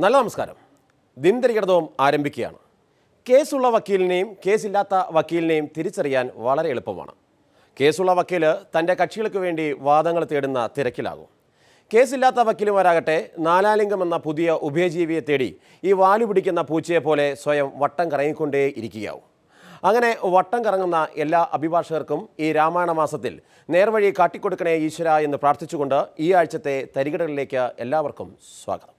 നല്ല നമസ്കാരം. ദിനദരികടവും ആരംഭിക്കുകയാണ്. കേസുള്ള വക്കീലിനെയും കേസില്ലാത്ത വക്കീലിനെയും തിരിച്ചറിയാൻ വളരെ എളുപ്പമാണ്. കേസുള്ള വക്കീൽ തൻ്റെ കക്ഷികൾക്ക് വേണ്ടി വാദങ്ങൾ തേടുന്ന തിരക്കിലാകും. കേസില്ലാത്ത വക്കീലുമാരാകട്ടെ നാലാലിംഗം എന്ന പുതിയ ഉഭയജീവിയെ തേടി ഈ വാലു പിടിക്കുന്ന പൂച്ചയെ പോലെ സ്വയം വട്ടം കറങ്ങിക്കൊണ്ടേ ഇരിക്കുകയാവും. അങ്ങനെ വട്ടം കറങ്ങുന്ന എല്ലാ അഭിഭാഷകർക്കും ഈ രാമായണ മാസത്തിൽ നേർവഴി കാട്ടിക്കൊടുക്കണേ ഈശ്വര എന്ന് പ്രാർത്ഥിച്ചുകൊണ്ട് ഈ ആഴ്ചത്തെ തരികിടകളിലേക്ക് എല്ലാവർക്കും സ്വാഗതം.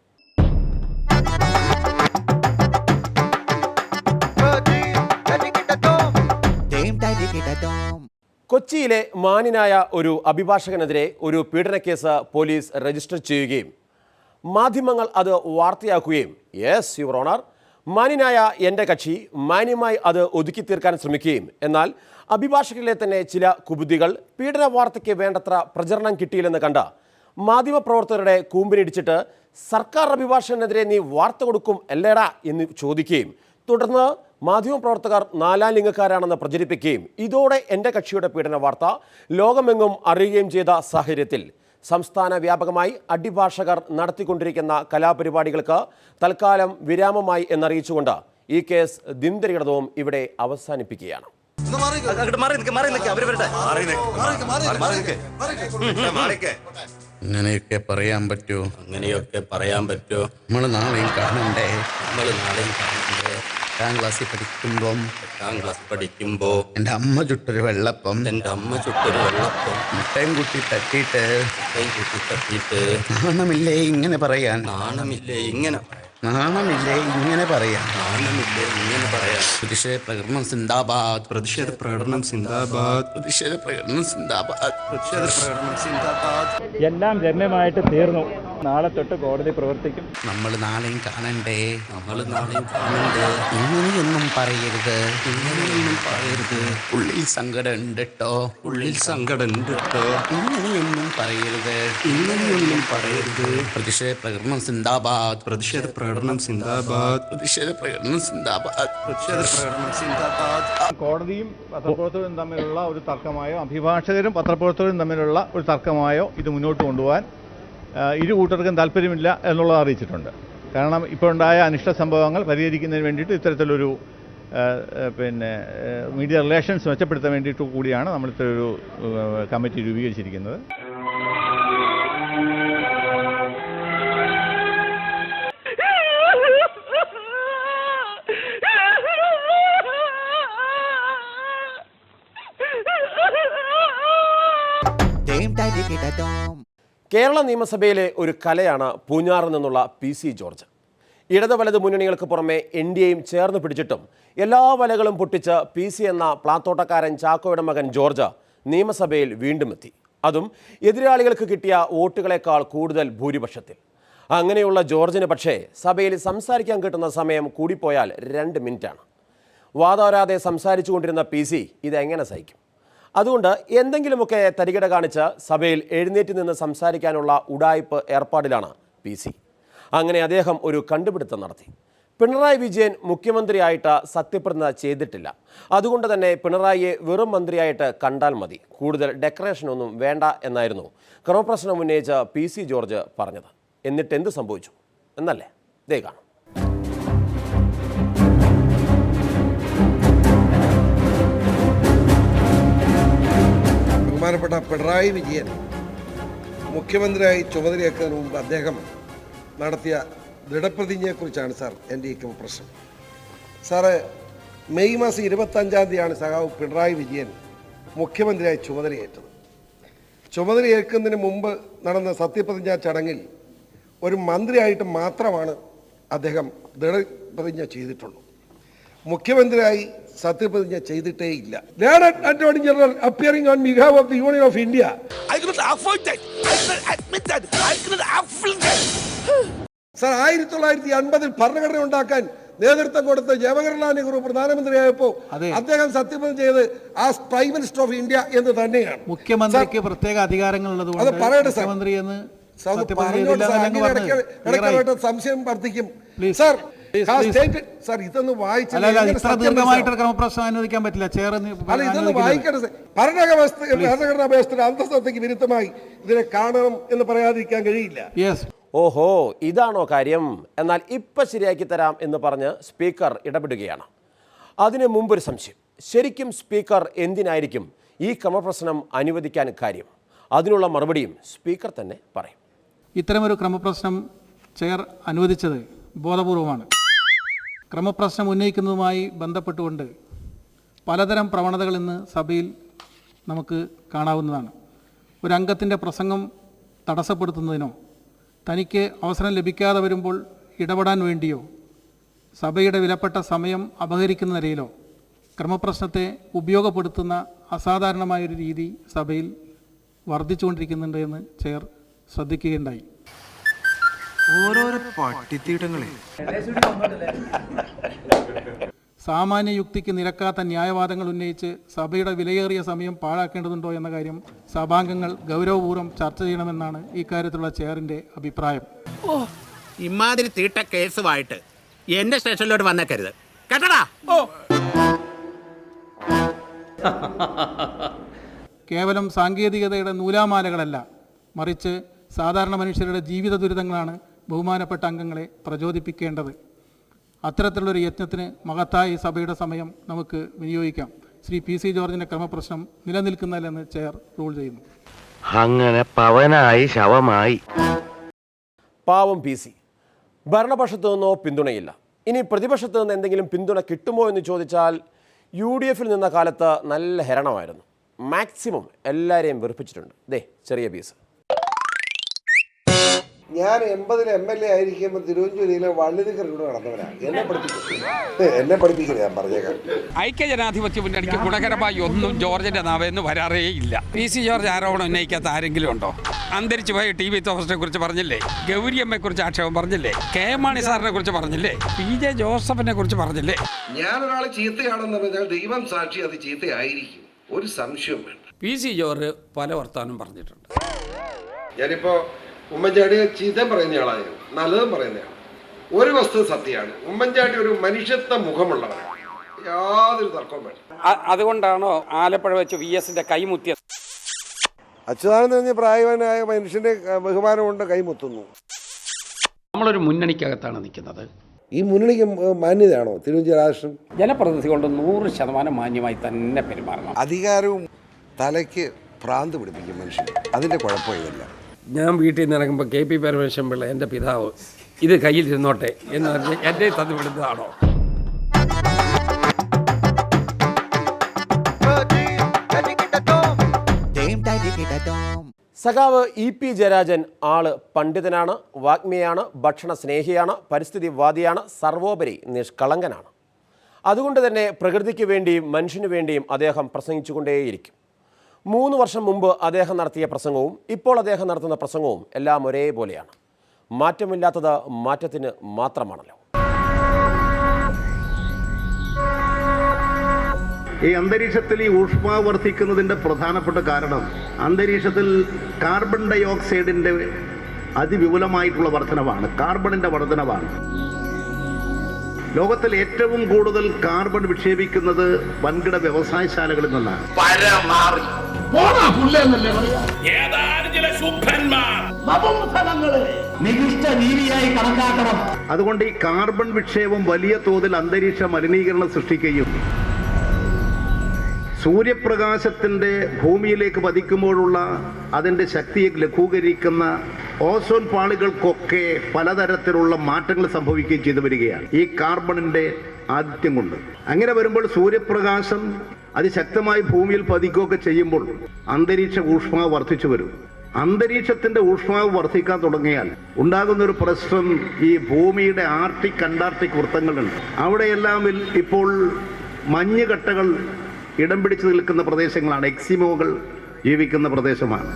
കൊച്ചിയിലെ മാന്യനായ ഒരു അഭിഭാഷകനെതിരെ ഒരു പീഡനക്കേസ് പോലീസ് രജിസ്റ്റർ ചെയ്യുകയും മാധ്യമങ്ങൾ അത് വാർത്തയാക്കുകയും യെസ് യുവർ ഓണർ, മാന്യനായ എൻ്റെ കക്ഷി മാന്യമായി അത് ഒതുക്കി തീർക്കാൻ ശ്രമിക്കുകയും എന്നാൽ അഭിഭാഷകരിലെ തന്നെ ചില കുബുദ്ധികൾ പീഡന വാർത്തയ്ക്ക് വേണ്ടത്ര പ്രചരണം കിട്ടിയില്ലെന്ന് കണ്ട മാധ്യമപ്രവർത്തകരുടെ കൂമ്പിനിടിച്ചിട്ട് സർക്കാർ അഭിഭാഷകനെതിരെ നീ വാർത്ത കൊടുക്കും അല്ലേടാ എന്ന് ചോദിക്കുകയും തുടർന്ന് മാധ്യമപ്രവർത്തകർ നാലാം ലിംഗക്കാരാണെന്ന് പ്രചരിപ്പിക്കുകയും ഇതോടെ എൻ്റെ കക്ഷിയുടെ പീഡന വാർത്ത ലോകമെങ്ങും അറിയുകയും ചെയ്ത സാഹചര്യത്തിൽ സംസ്ഥാന വ്യാപകമായി അഭിഭാഷകർ നടത്തിക്കൊണ്ടിരിക്കുന്ന കലാപരിപാടികൾക്ക് തൽക്കാലം വിരാമമായി എന്നറിയിച്ചുകൊണ്ട് ഈ കേസ് ദിനദരികടവും ഇവിടെ അവസാനിപ്പിക്കുകയാണ്. അങ്ങനെയൊക്കെ പറയാൻ പറ്റൂ, അങ്ങനെയൊക്കെ പറയാൻ പറ്റൂ. നമ്മൾ നാളെയും കാണണ്ടേ? എട്ടാം ക്ലാസ്സിൽ പഠിക്കുമ്പോ എൻ്റെ അമ്മ ചുട്ടൊരു വെള്ളപ്പം, മുട്ടയും കൂട്ടി തട്ടിയിട്ട് നാണമില്ലേ ഇങ്ങനെ പറയാൻ? നാണമില്ലേ ഇങ്ങനെ പറയാൻ? പ്രതിഷേധ പ്രകടനം സിന്ദാബാദ്, പ്രതിഷേധ പ്രകടനം സിന്ദാബാദ്, പ്രതിഷേധ പ്രകടനം സിന്ദാബാദ്, പ്രതിഷേധ പ്രകടനം സിന്ദാബാദ്. എല്ലാം രമ്യമായിട്ട് തീർന്നു. നാളെ തൊട്ട് കോടതി പ്രവർത്തിക്കും. നമ്മൾ നാളെയും കാണണ്ടേ? ഇങ്ങനെയൊന്നും പറയരുത്. ഉള്ളിൽ സങ്കടം ഉണ്ട് കേട്ടോ. ഇങ്ങനെയൊന്നും പറയരുത്. പ്രതിഷേധ പ്രകടനം സിന്ദാബാദ്, പ്രതിഷേധ പ്രകടനം സിന്ദാബാദ്, പ്രതിഷേധ പ്രകടനം സിന്ദാബാദ്, പ്രതിഷേധ പ്രകടനം സിന്ദാബാദ്. കോടതിയും പത്രപ്രവർത്തകരും തമ്മിലുള്ള ഒരു തർക്കമായോ അഭിഭാഷകരും പത്രപ്രവർത്തകരും തമ്മിലുള്ള ഒരു തർക്കമായോ ഇത് മുന്നോട്ട് കൊണ്ടുപോകാൻ ഇരു കൂട്ടർക്കും താല്പര്യമില്ല എന്നുള്ളത് അറിയിച്ചിട്ടുണ്ട്. കാരണം ഇപ്പോൾ ഉണ്ടായ അനിഷ്ട സംഭവങ്ങൾ പരിഹരിക്കുന്നതിന് വേണ്ടിയിട്ട് ഇത്തരത്തിലൊരു മീഡിയ റിലേഷൻസ് മെച്ചപ്പെടുത്താൻ വേണ്ടിയിട്ട് കൂടിയാണ് നമ്മൾ ഇത്തരൊരു കമ്മിറ്റി രൂപീകരിച്ചിരിക്കുന്നത്. കേരള നിയമസഭയിലെ ഒരു കലയാണ് പൂഞ്ഞാറിൽ നിന്നുള്ള PC ജോർജ്. ഇടത് വലത് മുന്നണികൾക്ക് പുറമെ NDAയും ചേർന്ന് പിടിച്ചിട്ടും എല്ലാ വലകളും പൊട്ടിച്ച് PC എന്ന പ്ലാത്തോട്ടക്കാരൻ ചാക്കോയുടെ മകൻ ജോർജ് നിയമസഭയിൽ വീണ്ടും എത്തി. അതും എതിരാളികൾക്ക് കിട്ടിയ വോട്ടുകളെക്കാൾ കൂടുതൽ ഭൂരിപക്ഷത്തിൽ. അങ്ങനെയുള്ള ജോർജിന് പക്ഷേ സഭയിൽ സംസാരിക്കാൻ കിട്ടുന്ന സമയം കൂടിപ്പോയാൽ 2 മിനിറ്റാണ്. വാദോരാതെ സംസാരിച്ചു കൊണ്ടിരുന്ന PC ഇതെങ്ങനെ സഹിക്കും? അതുകൊണ്ട് എന്തെങ്കിലുമൊക്കെ തരികിട കാണിച്ച് സഭയിൽ എഴുന്നേറ്റ് നിന്ന് സംസാരിക്കാനുള്ള ഉഡായിപ്പ് ഏർപ്പാടിലാണ് PC. അങ്ങനെ അദ്ദേഹം ഒരു കണ്ടുപിടുത്തം നടത്തി. പിണറായി വിജയൻ മുഖ്യമന്ത്രിയായിട്ട് സത്യപ്രതിജ്ഞ ചെയ്തിട്ടില്ല. അതുകൊണ്ട് തന്നെ പിണറായിയെ വെറും മന്ത്രിയായിട്ട് കണ്ടാൽ മതി, കൂടുതൽ ഡെക്കറേഷനൊന്നും വേണ്ട എന്നായിരുന്നു ക്രമപ്രശ്നം ഉന്നയിച്ച PC ജോർജ് പറഞ്ഞത്. എന്നിട്ട് എന്ത് സംഭവിച്ചു എന്നല്ലേ ദേ കാണാം. ബഹുമാനപ്പെട്ട പിണറായി വിജയൻ മുഖ്യമന്ത്രിയായി ചുമതലയേക്കുന്നതിന് മുമ്പ് അദ്ദേഹം നടത്തിയ ദൃഢപ്രതിജ്ഞയെക്കുറിച്ചാണ് സാർ എൻ്റെ ഈ പ്രശ്നം. സാറ് മെയ് മാസം 25-ാം തീയതിയാണ് സഖാവ് പിണറായി വിജയൻ മുഖ്യമന്ത്രിയായി ചുമതലയേറ്റത്. ചുമതലയേൽക്കുന്നതിന് മുമ്പ് നടന്ന സത്യപ്രതിജ്ഞാ ചടങ്ങിൽ ഒരു മന്ത്രിയായിട്ട് മാത്രമാണ് അദ്ദേഹം ദൃഢപ്രതിജ്ഞ ചെയ്തിട്ടുള്ളൂ. മുഖ്യമന്ത്രിയായി സത്യപ്രതിജ്ഞ ചെയ്തിട്ടേ ഇല്ല. Learned attorney general appearing on behalf of the union of India. Sir, 1950 ഭരണഘടന ഉണ്ടാക്കാൻ നേതൃത്വം കൊടുത്ത ജവഹർലാൽ നെഹ്റു പ്രധാനമന്ത്രിയായപ്പോൾ അദ്ദേഹം സത്യപ്രതിജ്ഞ ചെയ്ത് ആ പ്രൈം മിനിസ്റ്റർ ഓഫ് ഇന്ത്യ എന്ന് തന്നെയാണ്. മുഖ്യമന്ത്രിക്ക് പ്രത്യേക അധികാരങ്ങളുള്ളത് അത് പറയട്ടെ സാർ. സംശയം വർദ്ധിക്കും സാർ. ഇതൊന്ന് അനുവദിക്കാൻ പറ്റില്ല. ഇതൊന്ന് വായിക്കട്ടെ. ഭരണഘടനാ വ്യവസ്ഥയുടെ അന്തസ്സത്തയ്ക്ക് വിരുദ്ധമായി ഇതിനെ കാണണം എന്ന് പറയാതിരിക്കാൻ കഴിയില്ല. ഓഹോ, ഇതാണോ കാര്യം? എന്നാൽ ഇപ്പം ശരിയാക്കി തരാം എന്ന് പറഞ്ഞ് സ്പീക്കർ ഇടപെടുകയാണ്. അതിന് മുമ്പൊരു സംശയം. ശരിക്കും സ്പീക്കർ എന്തിനായിരിക്കും ഈ ക്രമപ്രശ്നം അനുവദിക്കാൻ കാര്യം? അതിനുള്ള മറുപടിയും സ്പീക്കർ തന്നെ പറയും. ഇത്തരമൊരു ക്രമപ്രശ്നം ചെയർ അനുവദിച്ചത് ബോധപൂർവമാണ്. ക്രമപ്രശ്നം ഉന്നയിക്കുന്നതുമായി ബന്ധപ്പെട്ടുകൊണ്ട് പലതരം പ്രവണതകൾ ഇന്ന് സഭയിൽ നമുക്ക് കാണാവുന്നതാണ്. ഒരംഗത്തിൻ്റെ പ്രസംഗം തടസ്സപ്പെടുത്തുന്നതിനോ തനിക്ക് അവസരം ലഭിക്കാതെ വരുമ്പോൾ ഇടപെടാൻ വേണ്ടിയോ സഭയുടെ വിലപ്പെട്ട സമയം അപഹരിക്കുന്ന നിലയിലോ ക്രമപ്രശ്നത്തെ ഉപയോഗപ്പെടുത്തുന്ന അസാധാരണമായൊരു രീതി സഭയിൽ വർദ്ധിച്ചുകൊണ്ടിരിക്കുന്നുണ്ട് എന്ന് ചെയർ ശ്രദ്ധിക്കുകയുണ്ടായി. ഓരോരോ പട്ടിത്തീട്ടങ്ങളെ സാമാന്യ യുക്തിക്ക് നിരക്കാത്ത ന്യായവാദങ്ങൾ ഉന്നയിച്ച് സഭയുടെ വിലയേറിയ സമയം പാഴാക്കേണ്ടതുണ്ടോ എന്ന കാര്യം സഭാംഗങ്ങൾ ഗൗരവപൂർവ്വം ചർച്ച ചെയ്യണമെന്നാണ് ഇക്കാര്യത്തിലുള്ള ചെയറിൻ്റെ അഭിപ്രായം. ഇമാതിരി തീട്ട കേസുമായിട്ട് എന്റെ സ്റ്റേഷനിലോട്ട് വന്നേക്കരുത് കേട്ടടാ. കേവലം സാങ്കേതികതയുടെ നൂലാമാലകളല്ല, മറിച്ച് സാധാരണ മനുഷ്യരുടെ ജീവിത ദുരിതങ്ങളാണ് ബഹുമാനപ്പെട്ട അംഗങ്ങളെ പ്രചോദിപ്പിക്കേണ്ടത്. അത്തരത്തിലുള്ളൊരു യത്നത്തിന് മഹത്തായ ഈ സഭയുടെ സമയം നമുക്ക് വിനിയോഗിക്കാം. ശ്രീ PC ജോർജിൻ്റെ ക്രമപ്രശ്നം നിലനിൽക്കുന്നില്ലെന്ന് ചെയർ റൂൾ ചെയ്യുന്നു. അങ്ങനെ പവനായി ശവമായി. പാവം PC. ഭരണപക്ഷത്തു നിന്നോ പിന്തുണയില്ല. ഇനി പ്രതിപക്ഷത്തു നിന്ന് എന്തെങ്കിലും പിന്തുണ കിട്ടുമോ എന്ന് ചോദിച്ചാൽ UDFിൽ നിന്ന കാലത്ത് നല്ല ഹരണമായിരുന്നു. മാക്സിമം എല്ലാവരെയും വെറുപ്പിച്ചിട്ടുണ്ട്. ദേ ചെറിയ പീസ്. ഞാൻ 80-ൽ MLA ആയിരിക്കുമ്പോൾ തിരുവഞ്ചൂരിയിലെ വള്ളിനിക്കറിലൂടെ നടന്നവനാണ്. എന്നെ പഠിപ്പിക്കില്ല, ഞാൻ പറഞ്ഞേക്കാം. ഐക്യജനാധിപത്യ മുന്നണിക്ക് ഗുണകരമായി ഒന്നും ജോർജിന്റെ നാവെന്ന് വരാറേ ഇല്ല. PC ജോർജ് ആരോപണം ഉന്നയിക്കാത്ത ആരെങ്കിലും ഉണ്ടോ? അന്തരിച്ചു പോയ TV തോമസിനെ കുറിച്ച് പറഞ്ഞില്ലേ? ഗൗരിയമ്മയെ കുറിച്ച് ആക്ഷേപം പറഞ്ഞില്ലേ? KM മാണി സാറിനെ കുറിച്ച് പറഞ്ഞില്ലേ? PJ ജോസഫിനെ കുറിച്ച് പറഞ്ഞില്ലേ? ഞാനൊരാളെ ചീത്തയാണെന്ന് പറഞ്ഞാൽ ദൈവം സാക്ഷി അത് ചീത്തയായിരിക്കും, ഒരു സംശയം വേണ്ട. PC ജോർജ് പല വർത്താനം പറഞ്ഞിട്ടുണ്ട്. ഞാനിപ്പോ ഉമ്മൻചാണ്ടി ചീത്തം പറയുന്നയാളാണ്, നല്ലതും പറയുന്നയാളാണ്. ഒരു വസ്തു സത്യമാണ്, ഉമ്മൻചാണ്ടി ഒരു മനുഷ്യത്വ മുഖമുള്ളവരാണ്, യാതൊരു തർക്കവും വേണ്ട. അതുകൊണ്ടാണോ ആലപ്പുഴ വെച്ച് VSന്റെ കൈമുത്തിയത്? അച്യുതാനന്ദ പ്രായവാനായ മനുഷ്യന്റെ ബഹുമാനം കൊണ്ട് കൈമുത്തുന്നു. നമ്മളൊരു മുന്നണിക്കകത്താണ് നിൽക്കുന്നത്. ഈ മുന്നണിക്ക് മാന്യതയാണോ തിരുവഞ്ചൂർ രാധാകൃഷ്ണൻ? ജനപ്രതിനിധി കൊണ്ട് 100% മാന്യമായി തന്നെ പെരുമാറണം. അധികാരവും തലയ്ക്ക് ഭ്രാന്ത് പിടിപ്പിക്കും മനുഷ്യൻ, അതിന്റെ കുഴപ്പമില്ല. ഞാൻ വീട്ടിൽ നിന്ന് ഇറങ്ങുമ്പോൾ KP പരമേശ്വരൻ പിള്ള എൻ്റെ പിതാവ് ഇത് കയ്യിൽ ഇരുന്നോട്ടെ എന്ന് പറഞ്ഞ് എൻ്റെ തന്നുവിടുന്നതാണോ? സഖാവ് EP ജയരാജൻ ആള് പണ്ഡിതനാണ്, വാഗ്മിയാണ്, ഭക്ഷണ സ്നേഹിയാണ്, പരിസ്ഥിതിവാദിയാണ്, സർവോപരി നിഷ്കളങ്കനാണ്. അതുകൊണ്ട് തന്നെ പ്രകൃതിക്ക് വേണ്ടിയും മനുഷ്യനു വേണ്ടിയും അദ്ദേഹം പ്രസംഗിച്ചുകൊണ്ടേയിരിക്കും. 3 വർഷം മുമ്പ് അദ്ദേഹം നടത്തിയ പ്രസംഗവും ഇപ്പോൾ അദ്ദേഹം നടത്തുന്ന പ്രസംഗവും എല്ലാം ഒരേപോലെയാണ്. മാറ്റമില്ലാത്തത് മാറ്റത്തിന് മാത്രമാണല്ലോ. ഈ അന്തരീക്ഷത്തിൽ ഈ ഊഷ്മാവ് വർദ്ധിക്കുന്നതിൻ്റെ പ്രധാനപ്പെട്ട കാരണം അന്തരീക്ഷത്തിൽ കാർബൺ ഡൈ ഓക്സൈഡിൻ്റെ അതിവിപുലമായിട്ടുള്ള വർധനവാണ്, കാർബണിൻ്റെ വർധനവാണ്. ലോകത്തിൽ ഏറ്റവും കൂടുതൽ കാർബൺ വിക്ഷേപിക്കുന്നത് വൻകിട വ്യവസായശാലകളിൽ നിന്നാണ്. അതുകൊണ്ട് ഈ കാർബൺ വിക്ഷേപം വലിയ തോതിൽ അന്തരീക്ഷ മലിനീകരണം സൃഷ്ടിക്കുകയും സൂര്യപ്രകാശത്തിൻ്റെ ഭൂമിയിലേക്ക് പതിക്കുമ്പോഴുള്ള അതിൻ്റെ ശക്തിയെ ലഘൂകരിക്കുന്ന ഓസോൺ പാളികൾക്കൊക്കെ പലതരത്തിലുള്ള മാറ്റങ്ങൾ സംഭവിക്കുകയും ചെയ്തു വരികയാണ് ഈ കാർബണിൻ്റെ ആധിത്യം കൊണ്ട്. അങ്ങനെ വരുമ്പോൾ സൂര്യപ്രകാശം അതിശക്തമായി ഭൂമിയിൽ പതിക്കുകയൊക്കെ ചെയ്യുമ്പോൾ അന്തരീക്ഷ ഊഷ്മാവ് വർദ്ധിച്ചു വരും. അന്തരീക്ഷത്തിൻ്റെ ഊഷ്മാവ് വർദ്ധിക്കാൻ തുടങ്ങിയാൽ ഉണ്ടാകുന്നൊരു പ്രശ്നം ഈ ഭൂമിയുടെ ആർട്ടിക് അന്റാർട്ടിക് വൃത്തങ്ങളുണ്ട്. അവിടെയെല്ലാം ഇപ്പോൾ മഞ്ഞുകട്ടകൾ ഇടം പിടിച്ചു നിൽക്കുന്ന പ്രദേശങ്ങളാണ്, എക്സിമോകൾ ജീവിക്കുന്ന പ്രദേശമാണ്.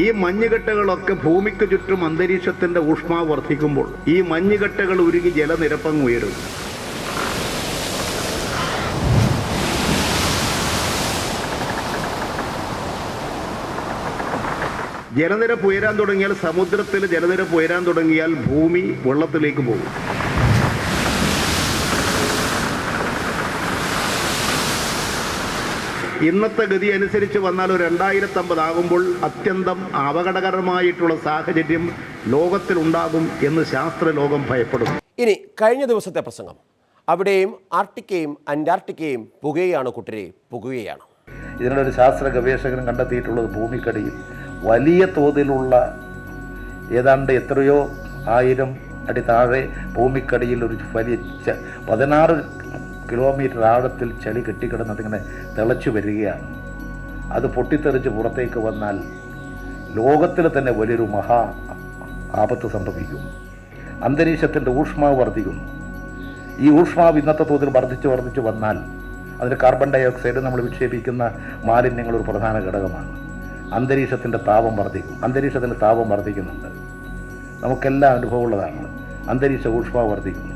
ഈ മഞ്ഞുകട്ടകളൊക്കെ ഭൂമിക്ക് ചുറ്റും അന്തരീക്ഷത്തിന്റെ ഊഷ്മാവ് വർദ്ധിക്കുമ്പോൾ ഈ മഞ്ഞുകട്ടകൾ ഉരുകി ജലനിരപ്പങ്ങ് ഉയരും. ജലനിരപ്പ് ഉയരാൻ തുടങ്ങിയാൽ, സമുദ്രത്തിൽ ജലനിരപ്പ് ഉയരാൻ തുടങ്ങിയാൽ ഭൂമി വെള്ളത്തിലേക്ക് പോകും. ഇന്നത്തെ ഗതി അനുസരിച്ച് വന്നാൽ ഒരു 2050 ആകുമ്പോൾ അത്യന്തം അപകടകരമായിട്ടുള്ള സാഹചര്യം ലോകത്തിലുണ്ടാകും എന്ന് ശാസ്ത്രലോകം ഭയപ്പെടുന്നു. ഇനി കഴിഞ്ഞ ദിവസത്തെ പ്രസംഗം. അവിടെയും ആർട്ടിക്കയും അന്റാർട്ടിക്കയും പുകയാണ് കൂട്ടരെ, പുകയാണ്. ഇതിനൊരു ശാസ്ത്ര ഗവേഷകനും കണ്ടെത്തിയിട്ടുള്ളത് ഭൂമിക്കടിയിൽ വലിയ തോതിലുള്ള ഏതാണ്ട് എത്രയോ 1000 അടി താഴെ ഭൂമിക്കടിയിൽ ഒരു വലിയ 16 കിലോമീറ്റർ ആഴത്തിൽ ചളി കെട്ടിക്കിടന്നതിങ്ങനെ തിളച്ചു വരികയാണ്. അത് പൊട്ടിത്തെറിച്ച് പുറത്തേക്ക് വന്നാൽ ലോകത്തിൽ തന്നെ വലിയൊരു മഹാ ആപത്ത് സംഭവിക്കും. അന്തരീക്ഷത്തിൻ്റെ ഊഷ്മാവ് വർദ്ധിക്കുന്നു. ഈ ഊഷ്മാവ് ഇന്നത്തെ തോതിൽ വർദ്ധിച്ചു വന്നാൽ അതിന് കാർബൺ ഡൈ ഓക്സൈഡ് നമ്മൾ വിക്ഷേപിക്കുന്ന മാലിന്യങ്ങൾ ഒരു പ്രധാന ഘടകമാണ്. അന്തരീക്ഷത്തിൻ്റെ താപം വർദ്ധിക്കും. അന്തരീക്ഷത്തിൻ്റെ താപം വർദ്ധിക്കുന്നുണ്ട്, നമുക്കെല്ലാം അനുഭവമുള്ളതാണ്. അന്തരീക്ഷ ഊഷ്മാവ് വർദ്ധിക്കുന്നു.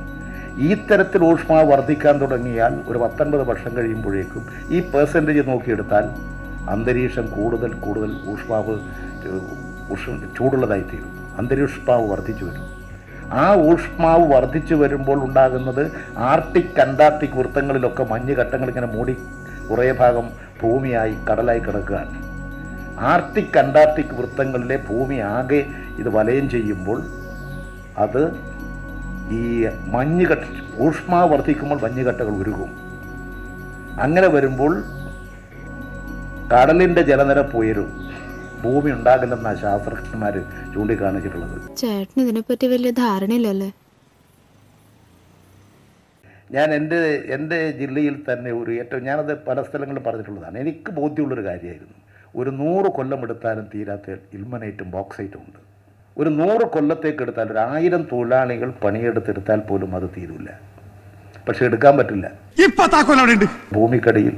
ഈ തരത്തിൽ ഊഷ്മാവ് വർദ്ധിക്കാൻ തുടങ്ങിയാൽ ഒരു 19 വർഷം കഴിയുമ്പോഴേക്കും ഈ പെർസെൻറ്റേജ് നോക്കിയെടുത്താൽ അന്തരീക്ഷം കൂടുതൽ ഊഷ്മാവ് ചൂടുള്ളതായിത്തീരും. അന്തരീക്ഷമാവ് വർദ്ധിച്ചു വരും. ആ ഊഷ്മാവ് വർദ്ധിച്ചു വരുമ്പോൾ ഉണ്ടാകുന്നത് ആർട്ടിക് അന്റാർട്ടിക് വൃത്തങ്ങളിലൊക്കെ മഞ്ഞുകട്ടങ്ങൾ ഇങ്ങനെ മൂടി കുറേ ഭാഗം ഭൂമിയായി കടലായി കിടക്കുകയാണ്. ആർട്ടിക് അന്റാർട്ടിക് വൃത്തങ്ങളിലെ ഭൂമി ആകെ ഇത് വലയം ചെയ്യുമ്പോൾ അത് ഈ മഞ്ഞുകട്ട ഊഷ്മാവ് വർദ്ധിക്കുമ്പോൾ മഞ്ഞുകട്ടകൾ ഉരുകും. അങ്ങനെ വരുമ്പോൾ കടലിൻ്റെ ജലനിരപ്പ് ഉയരും. ഭൂമി ഉണ്ടാകില്ലെന്നാണ് ശാസ്ത്രജ്ഞന്മാർ ചൂണ്ടിക്കാണിച്ചിട്ടുള്ളത്. ചേട്ടന് ഇതിനെപ്പറ്റി വലിയ ധാരണയില്ലല്ലേ? ഞാൻ എൻ്റെ ജില്ലയിൽ തന്നെ ഞാനത് പല സ്ഥലങ്ങളിൽ പറഞ്ഞിട്ടുള്ളതാണ്. എനിക്ക് ബോധ്യമുള്ളൊരു കാര്യമായിരുന്നു. ഒരു 100 കൊല്ലം എടുത്താലും തീരാത്ത ഇൽമനൈറ്റും ബോക്സൈറ്റും ഉണ്ട്. ഒരു 100 കൊല്ലത്തേക്ക് എടുത്താൽ ഒരു 1000 തൊഴിലാളികൾ പണിയെടുത്തെടുത്താൽ പോലും അത് തീരില്ല. പക്ഷെ എടുക്കാൻ പറ്റില്ല. ഭൂമിക്കടിയിൽ